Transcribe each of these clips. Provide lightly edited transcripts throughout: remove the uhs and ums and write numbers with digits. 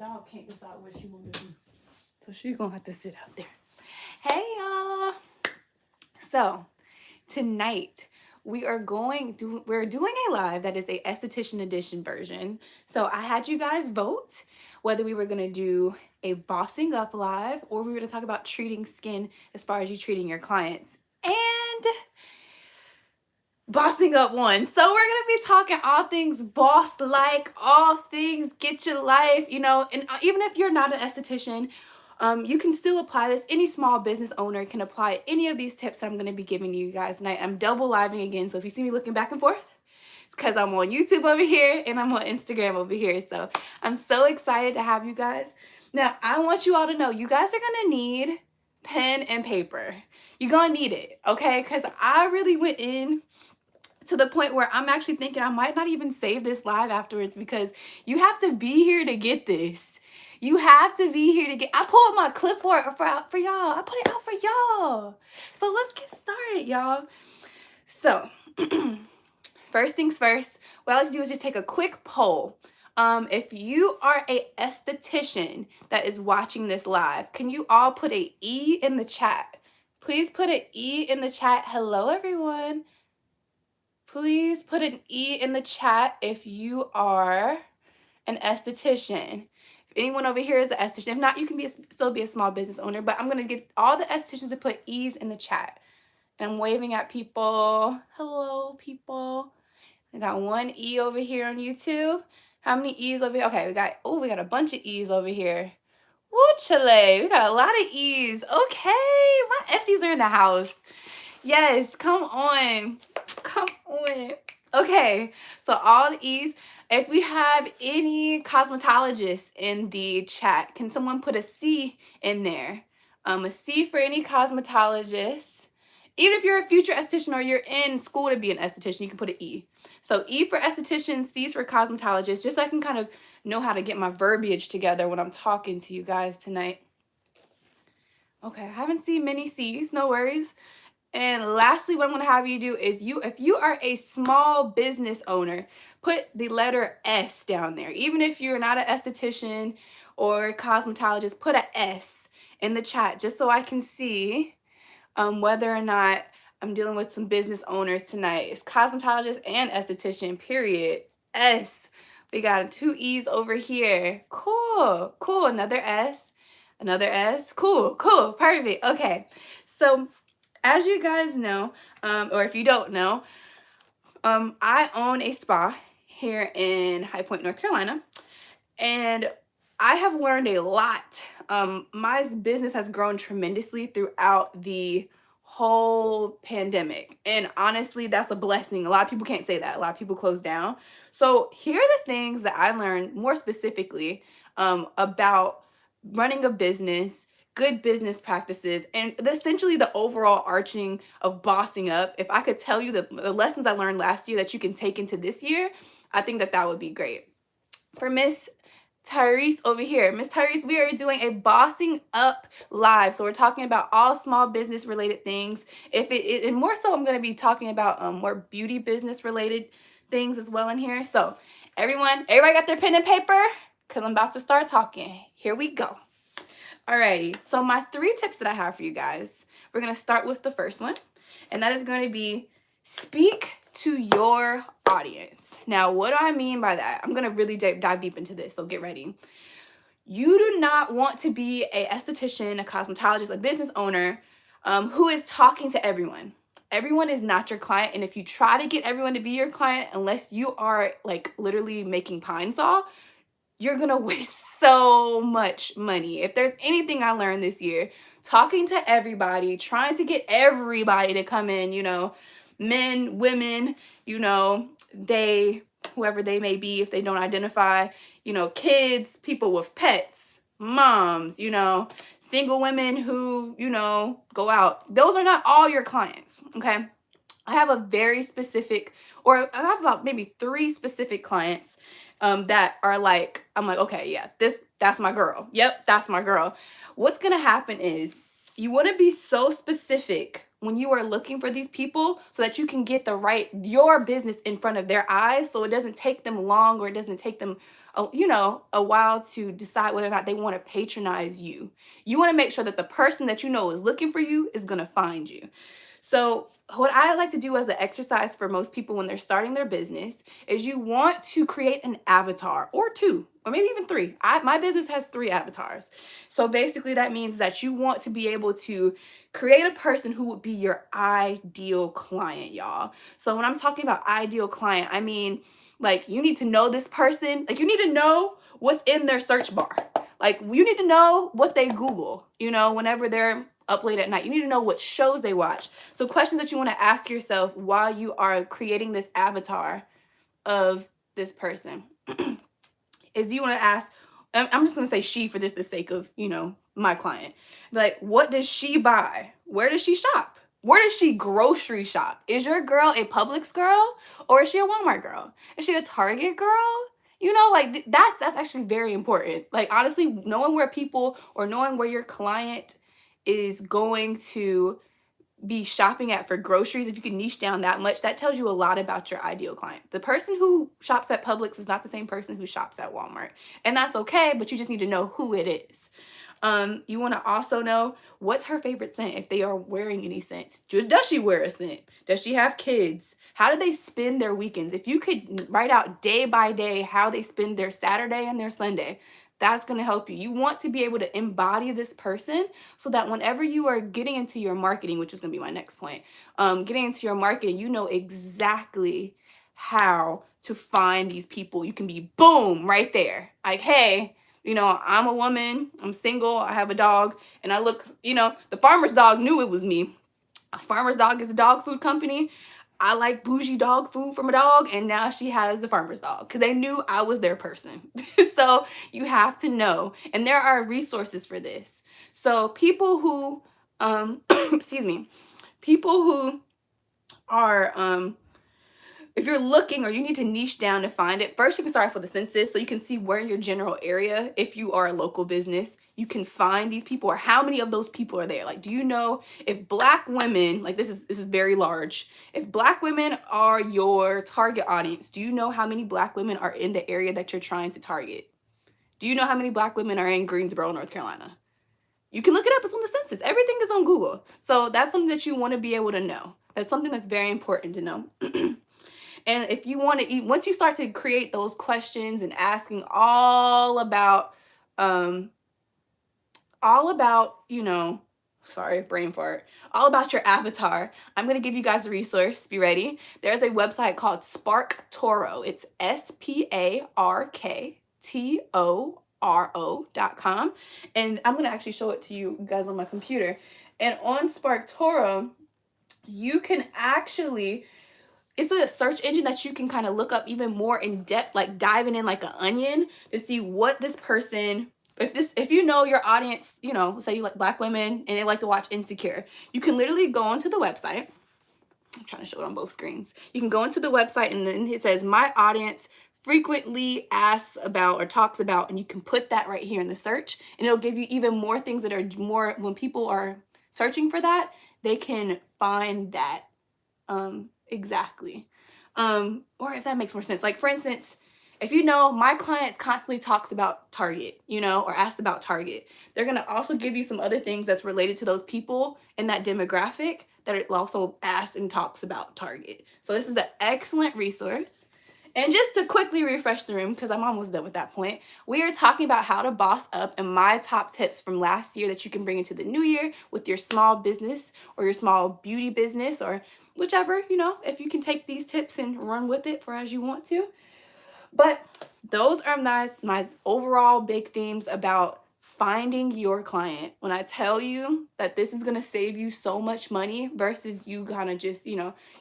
Dog can't decide what she want to do. So she's going to have to sit out there. Hey, y'all. So, tonight we're doing a live that is a esthetician edition version. So I had you guys vote whether we were going to do a bossing up live or we were going to talk about treating skin as far as you treating your clients. And bossing up one. So we're going to be talking all things boss like, all things get your life, and even if you're not an esthetician, you can still apply this. Any small business owner can apply any of these tips that I'm going to be giving you guys tonight. I'm double living again, so if you see me looking back and forth, it's because I'm on YouTube over here and I'm on Instagram over here. So I'm so excited to have you guys. Now, I want you all to know you guys are going to need pen and paper. You're going to need it, okay? Because I really went in to the point where I'm actually thinking I might not even save this live afterwards because you have to be here to get this. You have to be here to get. I pulled my clipboard for y'all. I put it out for y'all. So let's get started, y'all. So first things first, what I like to do is just take a quick poll. If you are a esthetician that is watching this live, can you all put an E in the chat? Please put an E in the chat. Hello, everyone. Please put an E in the chat if you are an esthetician. If anyone over here is an esthetician, if not, you can still be a small business owner, but I'm going to get all the estheticians to put E's in the chat. And I'm waving at people. Hello, people. I got one E over here on YouTube. How many E's over here? Okay, we got a bunch of E's over here. Woo, Chile. We got a lot of E's. Okay, my Esties are in the house. Yes, come on. Come on. Okay, so all the E's. If we have any cosmetologists in the chat, can someone put a C in there? A C for any cosmetologist. Even if you're a future esthetician or you're in school to be an esthetician, you can put an E. So E for esthetician, C's for cosmetologist, just so I can kind of know how to get my verbiage together when I'm talking to you guys tonight. Okay, I haven't seen many C's, no worries. And lastly, what I'm going to have you do is if you are a small business owner, put the letter S down there. Even if you're not an esthetician or a cosmetologist, put an S in the chat just so I can see whether or not I'm dealing with some business owners tonight. It's cosmetologist and esthetician, period. S. We got 2 E's over here. Cool. Cool. Another S. Another S. Cool. Cool. Perfect. Okay. So as you guys know, or if you don't know, I own a spa here in High Point, North Carolina, and I have learned a lot. My business has grown tremendously throughout the whole pandemic, and honestly, that's a blessing. A lot of people can't say that. A lot of people close down. So here are the things that I learned more specifically about running a business, good business practices, and essentially the overall arching of bossing up. If I could tell you the lessons I learned last year that you can take into this year, I think that would be great. For Miss Tyrese over here, Miss Tyrese, we are doing a bossing up live. So we're talking about all small business related things. And more so, I'm going to be talking about more beauty business related things as well in here. So everybody got their pen and paper? Because I'm about to start talking. Here we go. Alrighty, so my 3 tips that I have for you guys, we're going to start with the first one, and that is going to be speak to your audience. Now, what do I mean by that? I'm going to really dive deep into this, so get ready. You do not want to be an esthetician, a cosmetologist, a business owner who is talking to everyone. Everyone is not your client, and if you try to get everyone to be your client, unless you are like literally making pine saw, you're going to waste so much money. If there's anything I learned this year, talking to everybody, trying to get everybody to come in, men, women, whoever they may be, if they don't identify, kids, people with pets, moms, single women who, go out. Those are not all your clients, okay? I have a very specific, or I have about maybe 3 specific clients that are like, I'm like, okay, yeah, that's my girl. Yep, that's my girl. What's going to happen is you want to be so specific when you are looking for these people so that you can get your business in front of their eyes, so it doesn't take them long, or it doesn't take them a while to decide whether or not they want to patronize you. You want to make sure that the person that you know is looking for you is going to find you. So what I like to do as an exercise for most people when they're starting their business is you want to create an avatar, or two, or maybe even three. My business has 3 avatars. So basically that means that you want to be able to create a person who would be your ideal client, y'all. So when I'm talking about ideal client, I mean, like, you need to know this person. Like, you need to know what's in their search bar. Like, you need to know what they Google, whenever they're up late at night. You need to know what shows they watch. So questions that you want to ask yourself while you are creating this avatar of this person is you want to ask, I'm just going to say she for just the sake of, my client. Like, what does she buy? Where does she shop? Where does she grocery shop? Is your girl a Publix girl, or is she a Walmart girl? Is she a Target girl? Like, that's actually very important. Like, honestly, knowing where people, or knowing where your client is going to be shopping at for groceries, if you can niche down that much, that tells you a lot about your ideal client. The person who shops at Publix is not the same person who shops at Walmart. And that's okay, but you just need to know who it is. You want to also know what's her favorite scent, if they are wearing any scents. Does she wear a scent? Does she have kids? How do they spend their weekends? If you could write out day by day how they spend their Saturday and their Sunday, that's going to help you. You want to be able to embody this person so that whenever you are getting into your marketing, which is going to be my next point, getting into your marketing, you know exactly how to find these people. You can be boom right there. Like, hey, I'm a woman, I'm single, I have a dog, and I look, the farmer's dog knew it was me. A farmer's dog is a dog food company. I like bougie dog food from a dog, and now she has the farmer's dog because they knew I was their person. So you have to know, and there are resources for this. So people who, excuse me, people who are, if you're looking or you need to niche down to find it, first you can start off with a census so you can see where in your general area, if you are a local business, you can find these people, or how many of those people are there. Like, do you know if Black women, like, this is very large, if Black women are your target audience, do you know how many Black women are in the area that you're trying to target? Do you know how many Black women are in Greensboro, North Carolina? You can look it up. It's on the census. Everything is on Google. So that's something that you want to be able to know. That's something that's very important to know. And if you want to once you start to create those questions and asking all about, sorry, brain fart, all about your avatar, I'm going to give you guys a resource. Be ready. There's a website called SparkToro. It's SparkToro.com. And I'm going to actually show it to you guys on my computer. And on SparkToro, you can actually, it's a search engine that you can kind of look up even more in depth, like diving in like an onion to see what this person, if you know your audience, say you like Black women and they like to watch Insecure, you can literally go onto the website. I'm trying to show it on both screens. You can go into the website and then it says my audience frequently asks about or talks about, and you can put that right here in the search, and it'll give you even more things that are more, when people are searching for that, they can find that exactly. Or if that makes more sense. Like, for instance, if my clients constantly talks about Target, or asks about Target, they're going to also give you some other things that's related to those people in that demographic that it also asks and talks about Target. So this is an excellent resource. And just to quickly refresh the room, because I'm almost done with that point, we are talking about how to boss up and my top tips from last year that you can bring into the new year with your small business or your small beauty business, or whichever, if you can take these tips and run with it for as you want to. But those are my overall big themes about finding your client. When I tell you that this is going to save you so much money versus you kind of just,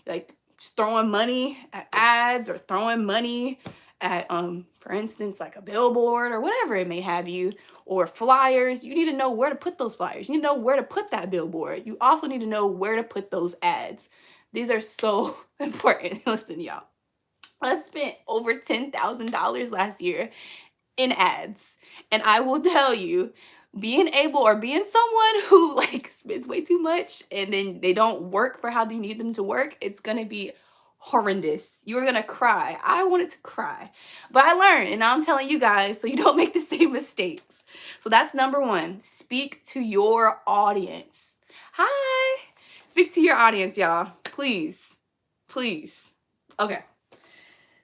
like throwing money at ads or throwing money at, for instance, like a billboard or whatever it may have you, or flyers, you need to know where to put those flyers. You need to know where to put that billboard. You also need to know where to put those ads. These are so important. Listen, y'all. I spent over $10,000 last year in ads. And I will tell you, being able or being someone who like spends way too much and then they don't work for how you need them to work, it's gonna be horrendous. You're gonna cry. I wanted to cry, but I learned, and now I'm telling you guys so you don't make the same mistakes. So that's number one. Speak to your audience. Hi. Speak to your audience, y'all. Please. Please. Okay.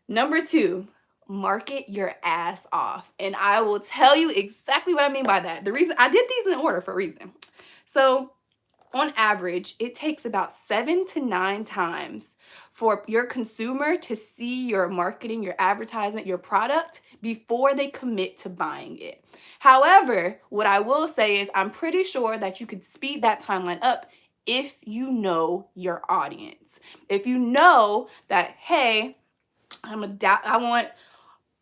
Number two, market your ass off. And I will tell you exactly what I mean by that. The reason I did these in order for a reason. So on average, it takes about 7 to 9 times for your consumer to see your marketing, your advertisement, your product before they commit to buying it. However, what I will say is I'm pretty sure that you could speed that timeline up if you know your audience. If you know that, hey, I want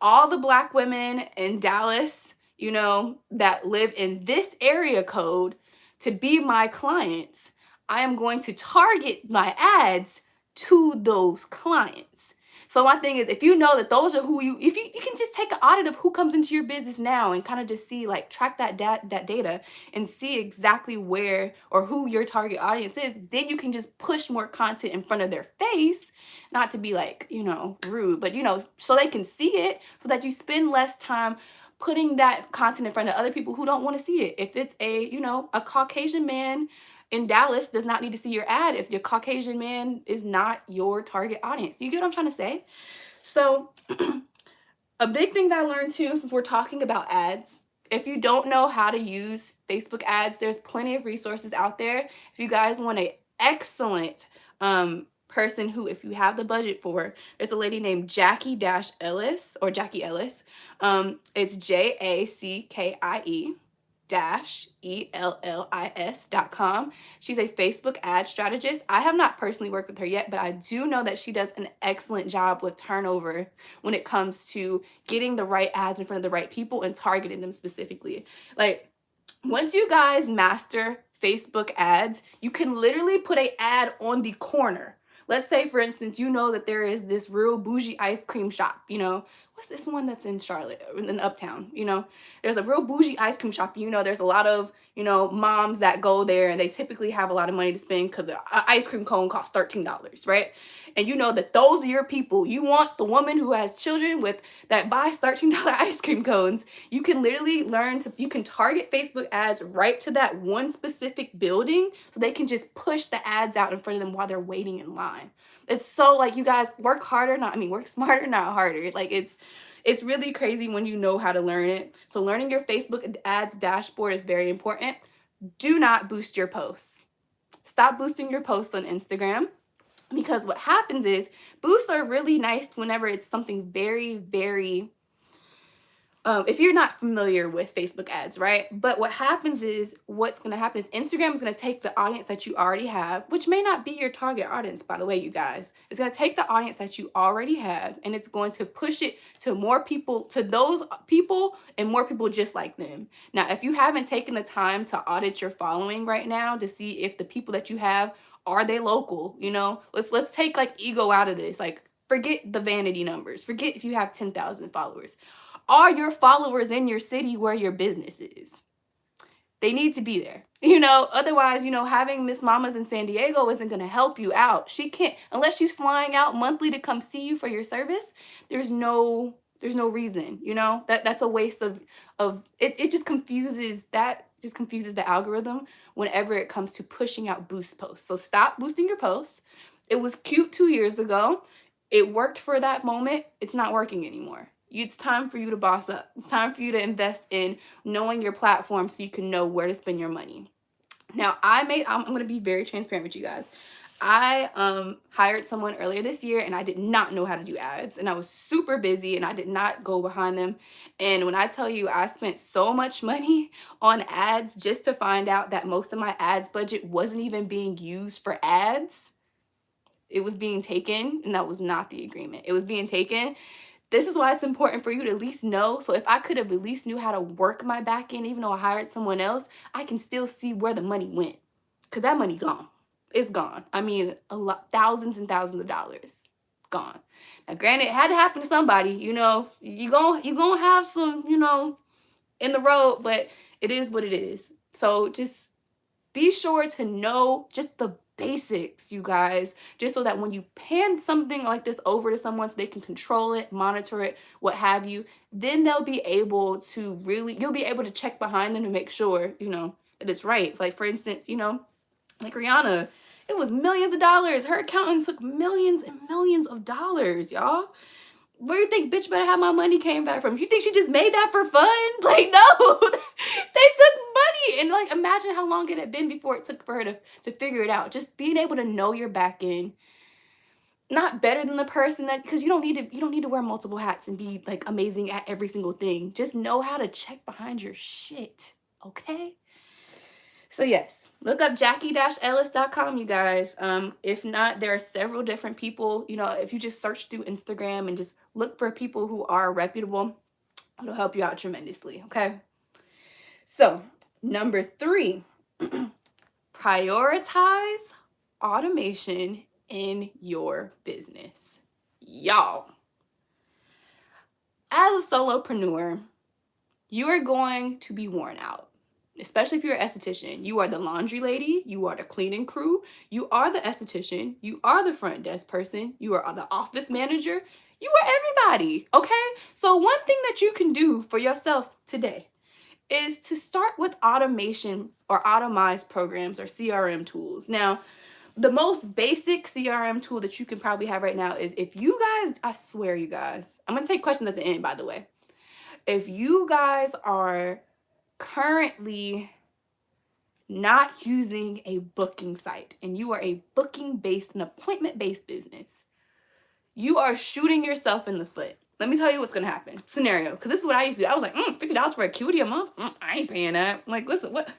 all the Black women in Dallas, that live in this area code to be my clients. I am going to target my ads to those clients. So my thing is, if you know that those are if you can just take an audit of who comes into your business now and kind of just see, like, track that data and see exactly where or who your target audience is, then you can just push more content in front of their face, not to be like, rude, but so they can see it, so that you spend less time putting that content in front of other people who don't want to see it. If it's a Caucasian man in Dallas does not need to see your ad if your Caucasian man is not your target audience. You get what I'm trying to say? So a big thing that I learned too, since we're talking about ads, if you don't know how to use Facebook ads, there's plenty of resources out there. If you guys want an excellent person who, if you have the budget for, there's a lady named Jackie Ellis, or Jackie Ellis. It's JACKIE ELLIS.com. She's a Facebook ad strategist. I have not personally worked with her yet, but I do know that she does an excellent job with turnover when it comes to getting the right ads in front of the right people and targeting them specifically. Like, once you guys master Facebook ads, you can literally put an ad on the corner. Let's say, for instance, that there is this real bougie ice cream shop, what's this one that's in Charlotte, in Uptown, there's a real bougie ice cream shop, there's a lot of, moms that go there and they typically have a lot of money to spend because an ice cream cone costs $13, right? And that those are your people. You want the woman who has children that buys $13 ice cream cones. You can literally you can target Facebook ads right to that one specific building so they can just push the ads out in front of them while they're waiting in line. It's so, like, you guys work smarter, not harder. Like, it's really crazy when you know how to learn it. So learning your Facebook ads dashboard is very important. Do not boost your posts. Stop boosting your posts on Instagram, because what happens is boosts are really nice whenever it's something very, very, if you're not familiar with Facebook ads, right? But what's going to happen is Instagram is going to take the audience that you already have, which may not be your target audience, by the way, you guys. It's going to take the audience that you already have, and it's going to push it to more people, to those people, and more people just like them. Now, if you haven't taken the time to audit your following right now to see if the people that you have, are they local? Let's take, like, ego out of this. Like, forget the vanity numbers. Forget if you have 10,000 followers. Are your followers in your city where your business is? They need to be there. Otherwise, having Miss Mamas in San Diego isn't going to help you out. She can't, unless she's flying out monthly to come see you for your service. There's no reason, that's a waste of it. It just confuses the algorithm whenever it comes to pushing out boost posts. So stop boosting your posts. It was cute 2 years ago. It worked for that moment. It's not working anymore. It's time for you to boss up. It's time for you to invest in knowing your platform so you can know where to spend your money. Now, I'm going to be very transparent with you guys. I hired someone earlier this year, and I did not know how to do ads, and I was super busy, and I did not go behind them. And when I tell you I spent so much money on ads just to find out that most of my ads budget wasn't even being used for ads, it was being taken, and that was not the agreement. It was being taken. This is why it's important for you to at least know. So if I could have at least knew how to work my back end, even though I hired someone else, I can still see where the money went. Because that money gone. It's gone. I mean, thousands and thousands of dollars gone. Now, granted, it had to happen to somebody. You're gonna have some, in the road, but it is what it is. So just be sure to know just the basics, you guys, just so that when you pan something like this over to someone so they can control it, monitor it, what have you, then they'll be able to really, you'll be able to check behind them to make sure, you know, that it's right. Like, for instance, you know, like Rihanna, it was millions of dollars. Her accountant took millions and millions of dollars, y'all. Where you think bitch better have my money came back from? You think she just made that for fun? Like, no. They took money. And like, imagine how long it had been before it took for her to figure it out. Just being able to know your back end. Not better than the person that, because you don't need to wear multiple hats and be like amazing at every single thing. Just know how to check behind your shit. Okay? So yes, look up jackie-ellis.com, you guys. If not, there are several different people, you know, if you just search through Instagram and just look for people who are reputable, it'll help you out tremendously, okay? So, number 3, prioritize automation in your business. Y'all, as a solopreneur, you are going to be worn out. Especially if you're an esthetician. You are the laundry lady, you are the cleaning crew, you are the esthetician, you are the front desk person, you are the office manager, you are everybody, okay? So one thing that you can do for yourself today is to start with automation or automized programs or CRM tools. Now, the most basic CRM tool that you can probably have right now is, if you guys, I swear you guys, I'm gonna take questions at the end, by the way. If you guys are currently not using a booking site and you are a booking-based, an appointment-based business, you are shooting yourself in the foot. Let me tell you what's gonna happen. Scenario, because this is what I used to do. I was like, $50 for acuity a month? I ain't paying that. Like, listen, what?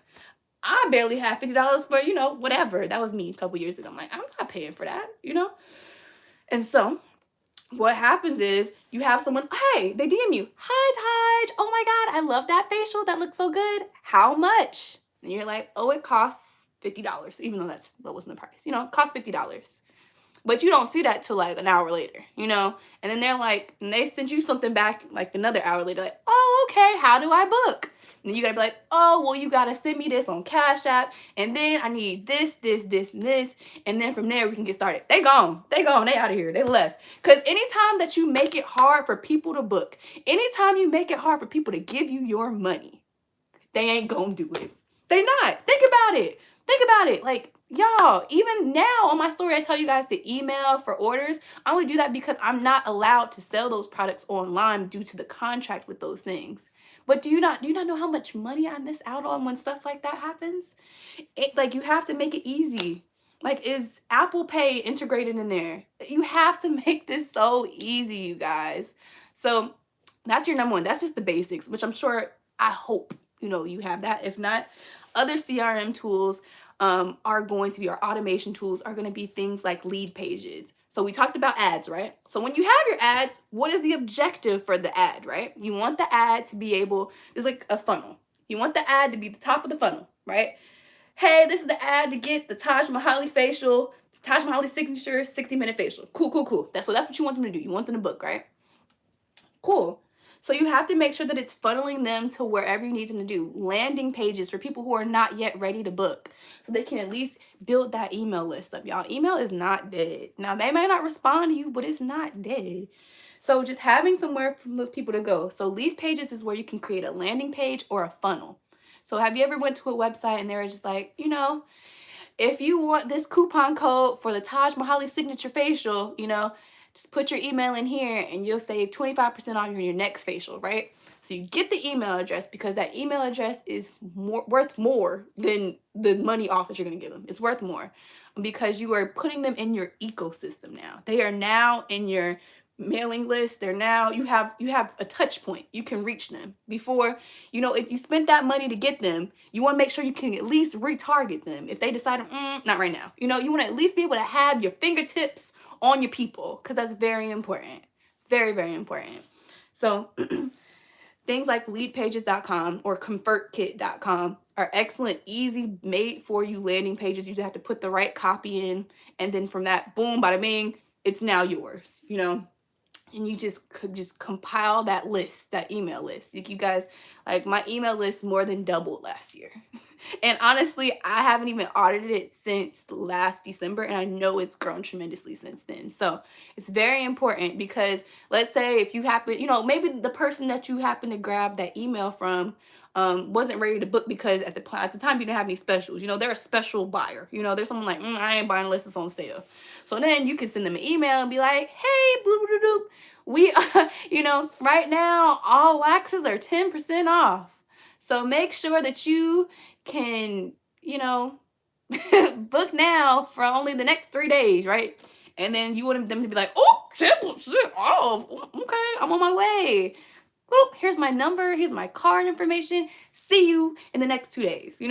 I barely have $50 for, you know, whatever. That was me a couple years ago. I'm like, I'm not paying for that, you know? And so what happens is you have someone, hey, they DM you, hi Taj, oh my God, I love that facial, that looks so good. How much? And you're like, oh, it costs $50, even though that wasn't the price. You know, it costs $50. But you don't see that till like an hour later, you know? And then they're like, and they send you something back like another hour later, like, oh, okay, how do I book? And then you gotta be like, oh, well, you gotta send me this on Cash App, and then I need this, and this, and then from there we can get started. They gone, they out of here, they left. Because anytime that you make it hard for people to book, anytime you make it hard for people to give you your money, they ain't gonna do it. They not. Think about it. Think about it. Like, y'all, even now on my story, I tell you guys to email for orders. I only do that because I'm not allowed to sell those products online due to the contract with those things. But do you not know how much money I miss out on when stuff like that happens? Like, you have to make it easy. Like, is Apple Pay integrated in there? You have to make this so easy, you guys. So that's your number one. That's just the basics, which I'm sure, I hope, you know, you have that. If not, other CRM tools are going to be, our automation tools are going to be things like Leadpages. So we talked about ads, right? So when you have your ads, what is the objective for the ad, right? You want the ad to be able, it's like a funnel. You want the ad to be the top of the funnel, right? Hey, this is the ad to get the Taj Mahal facial, Taj Mahal signature 60-minute facial. Cool. So that's what you want them to do. You want them to book, right? Cool. So you have to make sure that it's funneling them to wherever you need them to do. Landing pages for people who are not yet ready to book, so they can at least build that email list up. Y'all, email is not dead. Now, they may not respond to you, but it's not dead. So just having somewhere for those people to go. So Leadpages is where you can create a landing page or a funnel. So have you ever went to a website and they were just like, you know, if you want this coupon code for the Taj Mahal signature facial, you know, just put your email in here and you'll save 25% on your next facial, right? So you get the email address because that email address is worth more than the money off that you're going to give them. It's worth more because you are putting them in your ecosystem now. They are now in your mailing list. They're now, you have a touch point. You can reach them. Before, you know, if you spent that money to get them, you want to make sure you can at least retarget them. If they decide, not right now, you know, you want to at least be able to have your fingertips on your people, because that's very important. Very, very important. So things like leadpages.com or convertkit.com are excellent, easy, made for you landing pages. You just have to put the right copy in, and then from that, boom, bada bing, it's now yours, you know. and you just could just compile that list, that email list. Like you guys, like my email list more than doubled last year. And honestly, I haven't even audited it since last December, and I know it's grown tremendously since then. So it's very important because let's say if you happen, maybe the person that you happen to grab that email from wasn't ready to book because at the time you didn't have any specials. They're a special buyer. There's someone like, I ain't buying unless it's on sale. So then you can send them an email and be like, hey, bloop, bloop, bloop, we, right now, all waxes are 10% off. So make sure that you can, book now for only the next 3 days, right? And then you want them to be like, oh, 10% off. Okay, I'm on my way. Boop, here's my number. Here's my card information. See you in the next 2 days,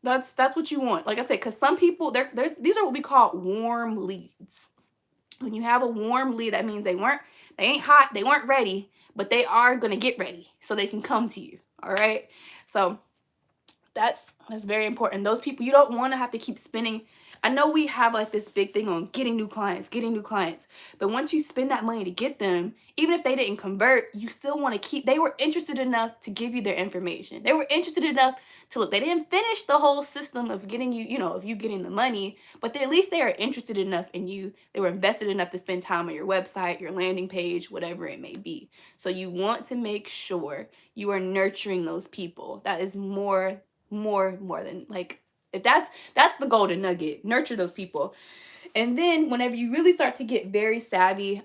That's what you want. Like I said, because some people, these are what we call warm leads. When you have a warm lead, that means they ain't hot, they weren't ready, but they are gonna get ready so they can come to you. All right. So that's very important. Those people, you don't want to have to keep spending. I know we have like this big thing on getting new clients, but once you spend that money to get them, even if they didn't convert, you still want to keep, they were interested enough to give you their information. They were interested enough to look. They didn't finish the whole system of getting you, of you getting the money, but at least they are interested enough in you. They were invested enough to spend time on your website, your landing page, whatever it may be. So you want to make sure you are nurturing those people. That is more than like, if that's the golden nugget. Nurture those people. And then whenever you really start to get very savvy,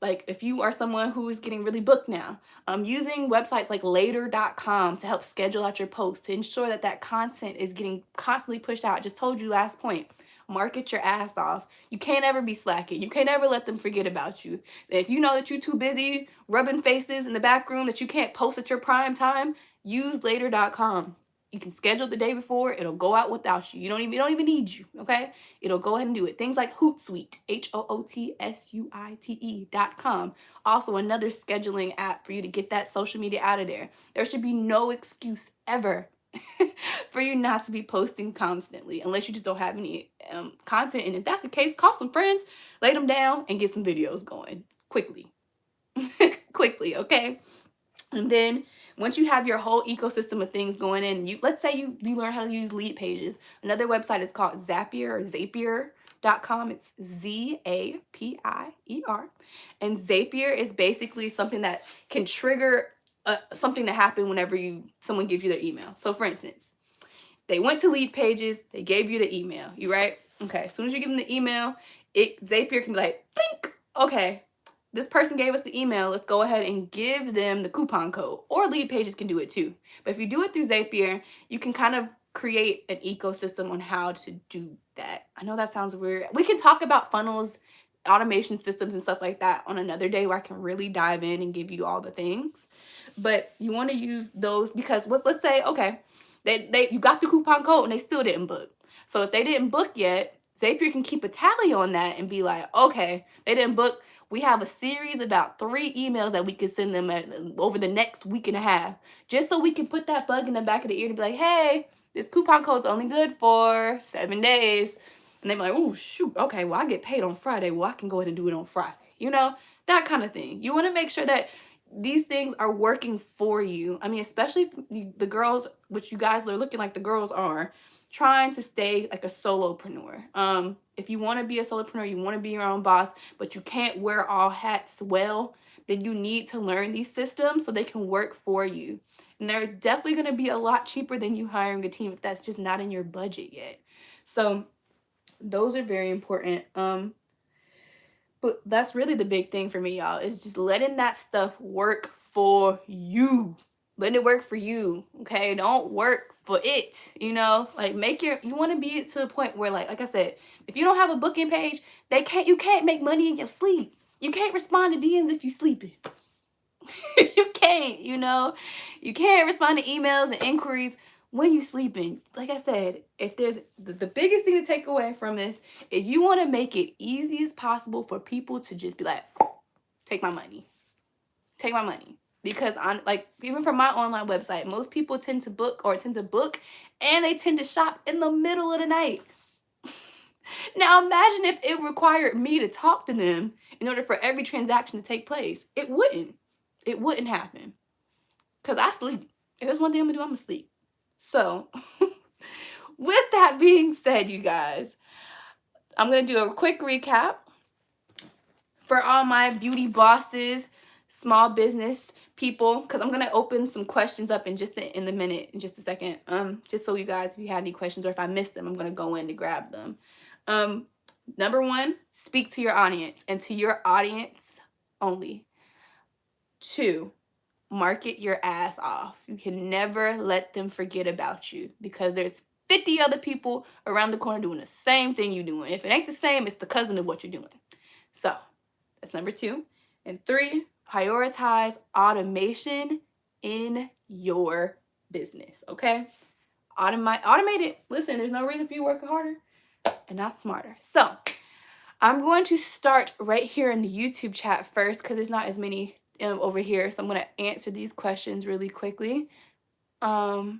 like if you are someone who is getting really booked now, using websites like later.com to help schedule out your posts, to ensure that content is getting constantly pushed out. I just told you last point, market your ass off. You can't ever be slacking. You can't ever let them forget about you. If you know that you're too busy rubbing faces in the back room that you can't post at your prime time, use later.com. You can schedule the day before. It'll go out without you. You don't even need you, okay? It'll go ahead and do it. Things like Hootsuite, HOOTSUITE.com. Also another scheduling app for you to get that social media out of there. There should be no excuse ever for you not to be posting constantly unless you just don't have any content. And if that's the case, call some friends, lay them down, and get some videos going quickly. Quickly, okay? And then once you have your whole ecosystem of things going in, let's say you learn how to use Leadpages. Another website is called Zapier or Zapier.com. It's Zapier. And Zapier is basically something that can trigger something to happen whenever someone gives you their email. So for instance, they went to Leadpages, they gave you the email, you right? Okay, as soon as you give them the email, Zapier can be like, blink, okay, this person gave us the email, let's go ahead and give them the coupon code. Or Leadpages can do it too. But if you do it through Zapier, you can kind of create an ecosystem on how to do that. I know that sounds weird. We can talk about funnels, automation systems, and stuff like that on another day where I can really dive in and give you all the things. But you want to use those because let's say, okay, you got the coupon code and they still didn't book. So if they didn't book yet, Zapier can keep a tally on that and be like, okay, they didn't book. We have a series about 3 emails that we can send them over the next week and a half, just so we can put that bug in the back of the ear to be like, hey, this coupon code's only good for 7 days. And they're like, oh, shoot, okay, well, I get paid on Friday. Well, I can go ahead and do it on Friday. That kind of thing. You want to make sure that these things are working for you. I mean, especially the girls, which you guys are looking like the girls are, trying to stay like a solopreneur. If you want to be a solopreneur, you want to be your own boss, but you can't wear all hats well, then you need to learn these systems so they can work for you. And they're definitely going to be a lot cheaper than you hiring a team if that's just not in your budget yet. So those are very important. But that's really the big thing for me, y'all, is just letting that stuff work for you. Let it work for you, okay? Don't work for it, like you want to be to the point where like I said, if you don't have a booking page, you can't make money in your sleep. You can't respond to DMs if you sleeping. You can't, you can't respond to emails and inquiries when you sleeping. Like I said, if there's the biggest thing to take away from this is you want to make it easy as possible for people to just be like, take my money. Because even for my online website, most people tend to book and they tend to shop in the middle of the night. Now imagine if it required me to talk to them in order for every transaction to take place. It wouldn't. It wouldn't happen. Because I sleep. If there's one thing I'm going to do, I'm going to sleep. So, with that being said, you guys, I'm going to do a quick recap for all my beauty bosses, small business people, because I'm going to open some questions up in just a second. Just so you guys, if you had any questions or if I missed them, I'm going to go in to grab them. Number one, speak to your audience and to your audience only. 2, market your ass off. You can never let them forget about you because there's 50 other people around the corner doing the same thing you're doing. If it ain't the same, it's the cousin of what you're doing. So that's number 2. And 3, prioritize automation in your business. Okay? Automate it. Listen, there's no reason for you to work harder and not smarter. So I'm going to start right here in the YouTube chat first because there's not as many over here. So I'm going to answer these questions really quickly. Jewel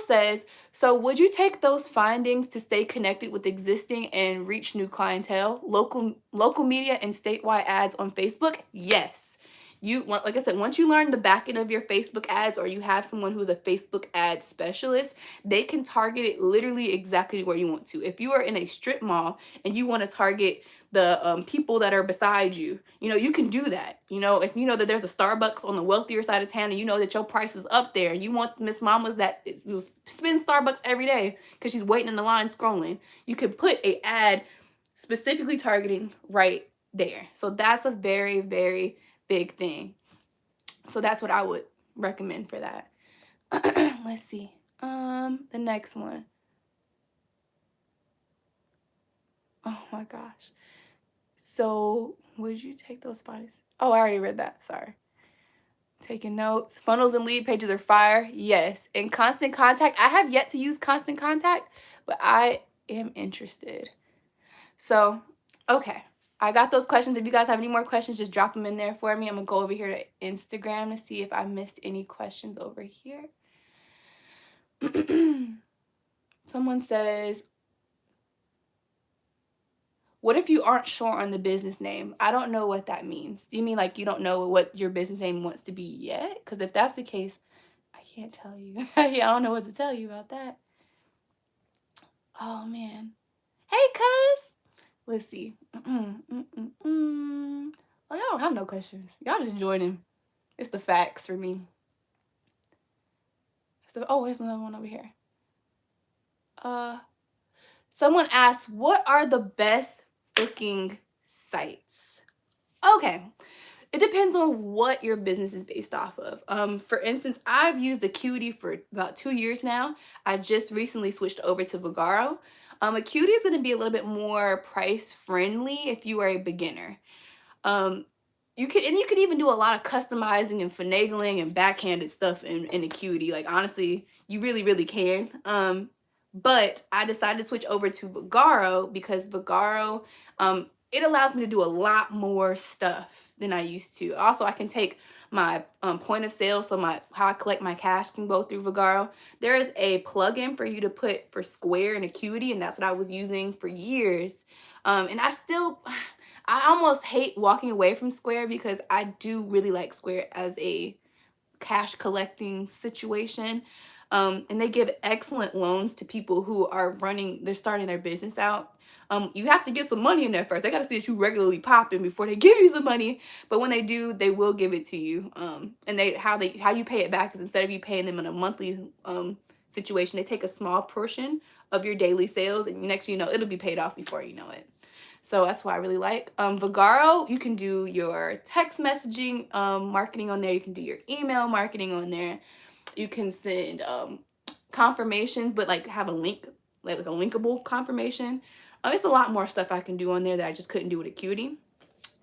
says, so would you take those findings to stay connected with existing and reach new clientele, local media and statewide ads on Facebook? Yes. Like I said, once you learn the back end of your Facebook ads or you have someone who's a Facebook ad specialist, they can target it literally exactly where you want to. If you are in a strip mall and you want to target the people that are beside you, you can do that. If you know that there's a Starbucks on the wealthier side of town and you know that your price is up there, you want Miss Mamas that spend Starbucks every day because she's waiting in the line scrolling, you could put a ad specifically targeting right there. So that's a very, very big thing. So that's what I would recommend for that. Let's see. The next one. Oh my gosh. So would you take those findings? Oh, I already read that. Sorry. Taking notes. Funnels and lead pages are fire. Yes. And Constant Contact. I have yet to use Constant Contact, but I am interested. So, okay. I got those questions. If you guys have any more questions, just drop them in there for me. I'm going to go over here to Instagram to see if I missed any questions over here. Someone says, what if you aren't sure on the business name? I don't know what that means. Do you mean like you don't know what your business name wants to be yet? Because if that's the case, I can't tell you. Yeah, I don't know what to tell you about that. Oh, man. Hey, cuz. Let's see. Oh, y'all don't have no questions. Y'all just joining. It's the facts for me. So, oh, there's another one over here. Someone asked, what are the best booking sites? Okay. It depends on what your business is based off of. For instance, I've used Acuity for about 2 years now. I just recently switched over to Vagaro. Acuity is going to be a little bit more price friendly if you are a beginner. You could even do a lot of customizing and finagling and backhanded stuff in Acuity. Like honestly, you really, really can. But I decided to switch over to Vagaro because Vagaro, it allows me to do a lot more stuff than I used to. Also, I can take my point of sale, so how I collect my cash can go through Vagaro. There is a plugin for you to put for Square and Acuity, and that's what I was using for years. And I almost hate walking away from Square because I do really like Square as a cash collecting situation. And they give excellent loans to people who are they're starting their business out. You have to get some money in there first. They got to see that you regularly popping before they give you some money. But when they do, they will give it to you. And how you pay it back is instead of you paying them in a monthly situation, they take a small portion of your daily sales, and next you know, it'll be paid off before you know it. So that's why I really like Vagaro. You can do your text messaging marketing on there. You can do your email marketing on there. You can send confirmations, but like have a link, like a linkable confirmation. It's a lot more stuff I can do on there that I just couldn't do with Acuity.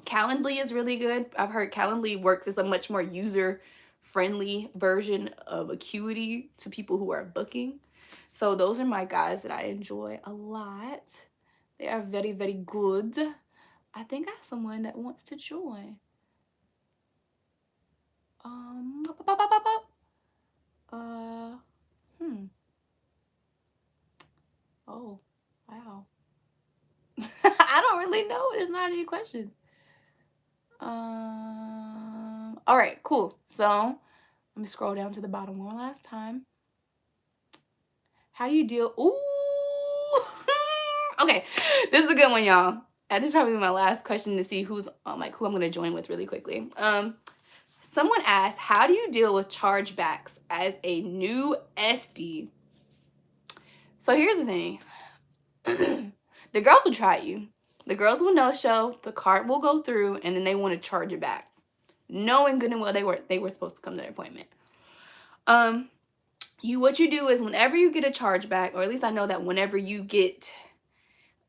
Calendly is really good. I've heard Calendly works as a much more user-friendly version of Acuity to people who are booking. So those are my guys that I enjoy a lot. They are very, very good. I think I have someone that wants to join. Apparently, no, there's not any questions. All right, cool. So let me scroll down to the bottom one last time. How do you deal? Ooh. Okay, this is a good one, y'all. And this is probably my last question to see who's like who I'm gonna join with really quickly. Someone asked, how do you deal with chargebacks as a new SD? So here's the thing. The girls will try you. The girls will no-show, the card will go through, and then they want to charge it back, knowing good and well they were supposed to come to their appointment. What you do is whenever you get a chargeback, or at least I know that whenever you get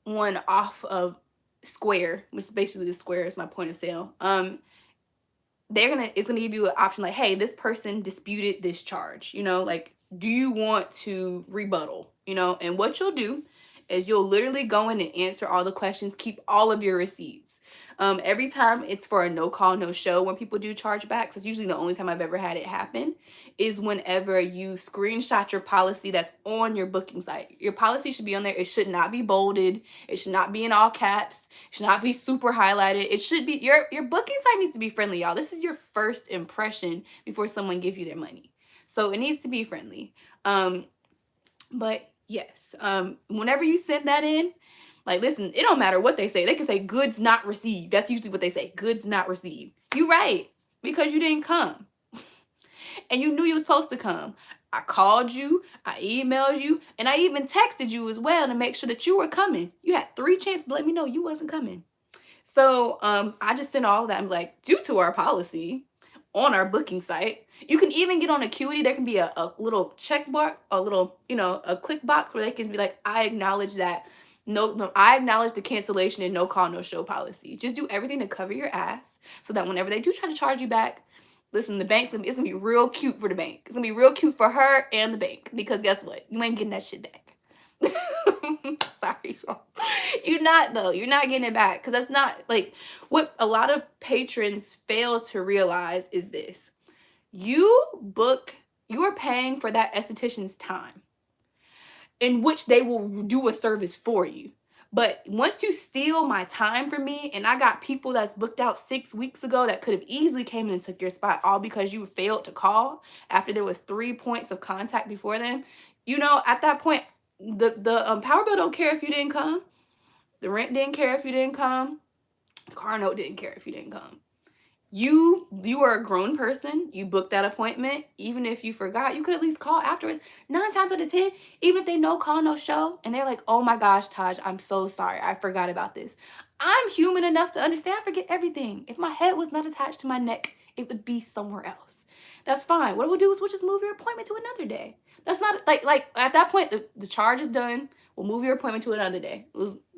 one off of Square, which is basically the Square is my point of sale, it's gonna give you an option like, hey, this person disputed this charge, like, do you want to rebuttal, and what you'll do is you'll literally go in and answer all the questions, keep all of your receipts. Every time it's for a no call, no show, when people do chargebacks, it's usually the only time I've ever had it happen, is whenever you screenshot your policy that's on your booking site. Your policy should be on there. It should not be bolded. It should not be in all caps. It should not be super highlighted. It should be, your booking site needs to be friendly, y'all. This is your first impression before someone gives you their money. So it needs to be friendly. But yes, whenever you send that in, like, listen, it don't matter what they say. They can say goods not received. That's usually what they say, goods not received. You right, because you didn't come. And you knew you were supposed to come. I called you, I emailed you, and I even texted you as well to make sure that you were coming. You had 3 chances to let me know you wasn't coming. So I just sent all of that. I'm like, due to our policy on our booking site, you can even get on Acuity. There can be a little check box, a little, a click box where they can be like, I acknowledge that. No, I acknowledge the cancellation and no call, no show policy. Just do everything to cover your ass so that whenever they do try to charge you back, listen, it's gonna be real cute for the bank. It's gonna be real cute for her and the bank, because guess what? You ain't getting that shit back. Sorry, y'all. You're not, though. You're not getting it back, because that's not, like, what a lot of patrons fail to realize is this. You are paying for that esthetician's time, in which they will do a service for you. But once you steal my time from me, and I got people that's booked out 6 weeks ago that could have easily came in and took your spot, all because you failed to call after there was 3 points of contact before them, at that point, the power bill don't care if you didn't come. The rent didn't care if you didn't come. The car note didn't care if you didn't come. You are a grown person. You booked that appointment. Even if you forgot, you could at least call afterwards. 9 times out of 10, even if they no call, no show, and they're like, oh my gosh, Taj, I'm so sorry. I forgot about this. I'm human enough to understand I forget everything. If my head was not attached to my neck, it would be somewhere else. That's fine. What we'll do is we'll just move your appointment to another day. That's not like at that point, the charge is done. We'll move your appointment to another day.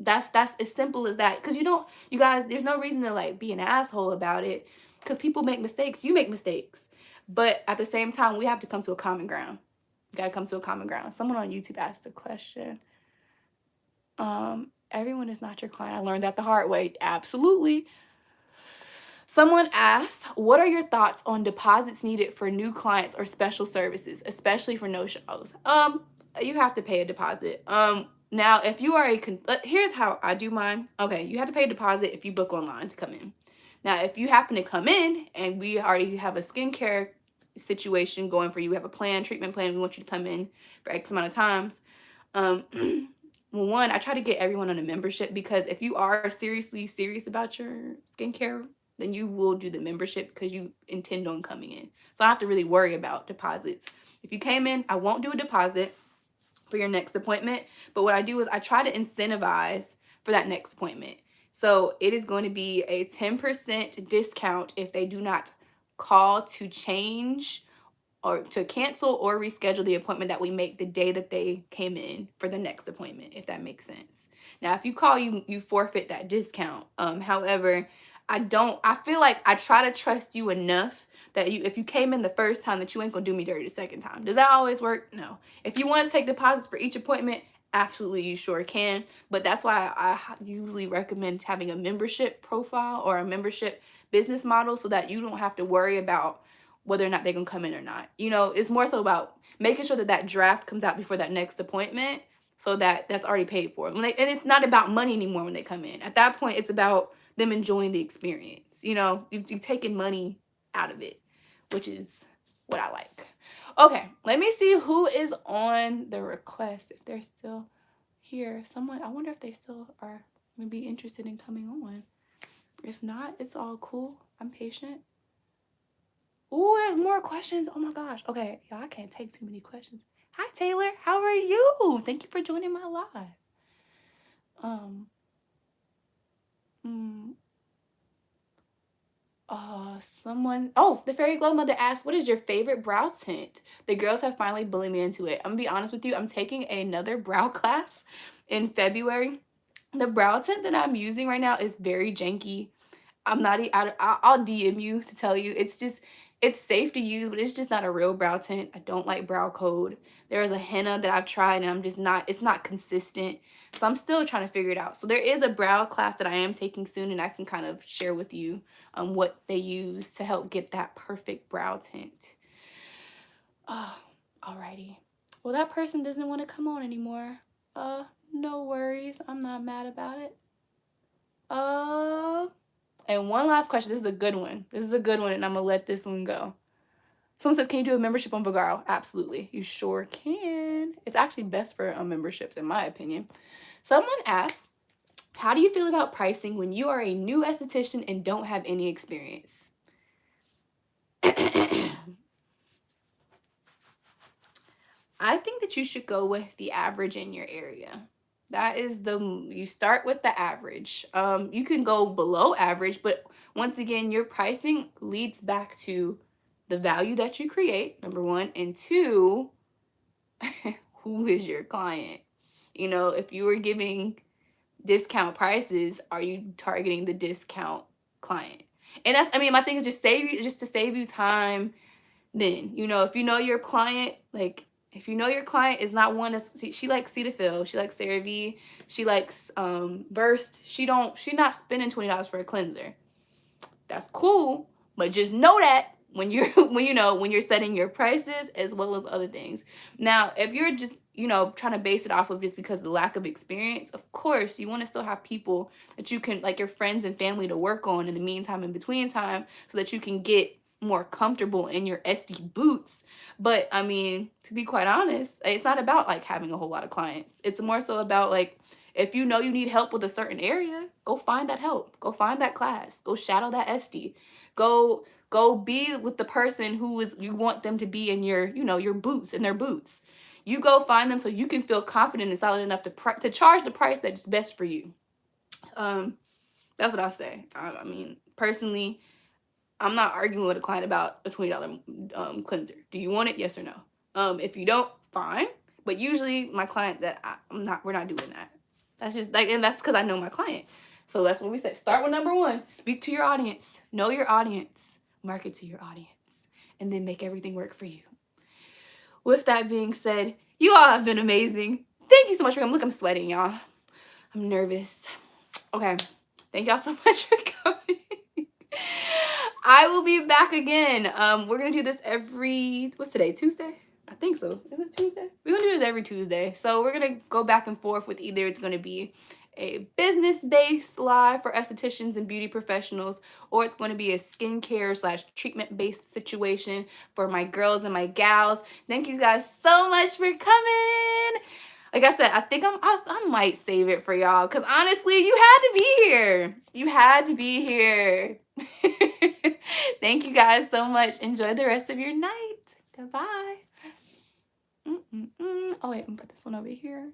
That's as simple as that. Because you guys, there's no reason to like be an asshole about it. Because people make mistakes. You make mistakes. But at the same time, we have to come to a common ground. You got to come to a common ground. Someone on YouTube asked a question. Everyone is not your client. I learned that the hard way. Absolutely. Someone asked, what are your thoughts on deposits needed for new clients or special services, especially for no-shows? You have to pay a deposit. Now, if you are here's how I do mine. Okay, you have to pay a deposit if you book online to come in. Now, if you happen to come in and we already have a skincare situation going for you, we have a treatment plan, we want you to come in for X amount of times. Well, one, I try to get everyone on a membership, because if you are seriously serious about your skincare, then you will do the membership because you intend on coming in. So I don't have to really worry about deposits. If you came in, I won't do a deposit for your next appointment. But what I do is I try to incentivize for that next appointment. So it is going to be a 10% discount if they do not call to change or to cancel or reschedule the appointment that we make the day that they came in for the next appointment, if that makes sense. Now, if you call, you forfeit that discount. However, I feel like I try to trust you enough that if you came in the first time, that you ain't gonna do me dirty the second time. Does that always work? No. If you want to take deposits for each appointment, absolutely, you sure can. But that's why I usually recommend having a membership profile or a membership business model, so that you don't have to worry about whether or not they're gonna come in or not. It's more so about making sure that draft comes out before that next appointment, so that's already paid for. And it's not about money anymore when they come in. At that point, it's about them enjoying the experience. You know, you've taken money out of it, which is what I like. Okay, let me see who is on the request, if they're still here. Someone, I wonder if they still are maybe interested in coming on. If not, it's all cool. I'm patient. Ooh, there's more questions. Oh my gosh. Okay, y'all, I can't take too many questions. Hi, Taylor. How are you? Thank you for joining my live. Mm, Someone. Oh, the Fairy Glow Mother asked, "What is your favorite brow tint?" The girls have finally bullied me into it. I'm gonna be honest with you. I'm taking another brow class in February. The brow tint that I'm using right now is very janky. I'm not, I'll DM you to tell you. It's just, it's safe to use, but it's just not a real brow tint. I don't like brow code. There is a henna that I've tried and I'm just not, it's not consistent. So I'm still trying to figure it out. So there is a brow class that I am taking soon, and I can kind of share with you what they use to help get that perfect brow tint. Alrighty. Well, that person doesn't want to come on anymore. No worries. I'm not mad about it. And one last question. This is a good one. This is a good one, and I'm going to let this one go. Someone says, "Can you do a membership on Vagaro?" Absolutely. You sure can. It's actually best for memberships, in my opinion. Someone asked, "How do you feel about pricing when you are a new esthetician and don't have any experience?" I think that you should go with the average in your area. That is you start with the average. You can go below average, but once again, your pricing leads back to the value that you create, number one, and two, who is your client? You know, if you were giving discount prices, are you targeting the discount client? And that's, I mean, my thing is just to save you time. Then, you know, if you know your client, like, if you know your client is not one to, she likes Cetaphil, she likes CeraVe, she likes Burst, she's not spending $20 for a cleanser. That's cool, but just know that when you're when you're setting your prices as well as other things. Now, if you're just, you know, trying to base it off of just because of the lack of experience, of course you want to still have people that you can, like your friends and family, to work on in the meantime, in between time, so that you can get more comfortable in your SD boots. But I mean, to be quite honest, it's not about like having a whole lot of clients. It's more so about, like, if you know you need help with a certain area, go find that help. Go find that class. Go shadow that SD. Go be with the person who is, you want them to be in your, you know, your boots, in their boots. You go find them so you can feel confident and solid enough to charge the price that's best for you. That's what I'll say. I mean, personally, I'm not arguing with a client about a $20 cleanser. Do you want it? Yes or no? If you don't, fine. But usually my client we're not doing that. That's just like, and that's because I know my client. So that's what we say. Start with number one. Speak to your audience. Know your audience. Market to your audience. And then make everything work for you. With that being said, you all have been amazing. Thank you so much for coming. Look, I'm sweating, y'all. I'm nervous. Okay. Thank y'all so much for coming. I will be back again. We're going to do this what's today? Tuesday? I think so. Is it Tuesday? We're going to do this every Tuesday. So we're going to go back and forth with either it's going to be a business-based live for estheticians and beauty professionals, or it's going to be a skincare / treatment-based situation for my girls and my gals. Thank you guys so much for coming. Like I said, I think I might save it for y'all, because honestly, you had to be here. You had to be here. Thank you guys so much. Enjoy the rest of your night. Goodbye. Oh, wait, I'm going to put this one over here.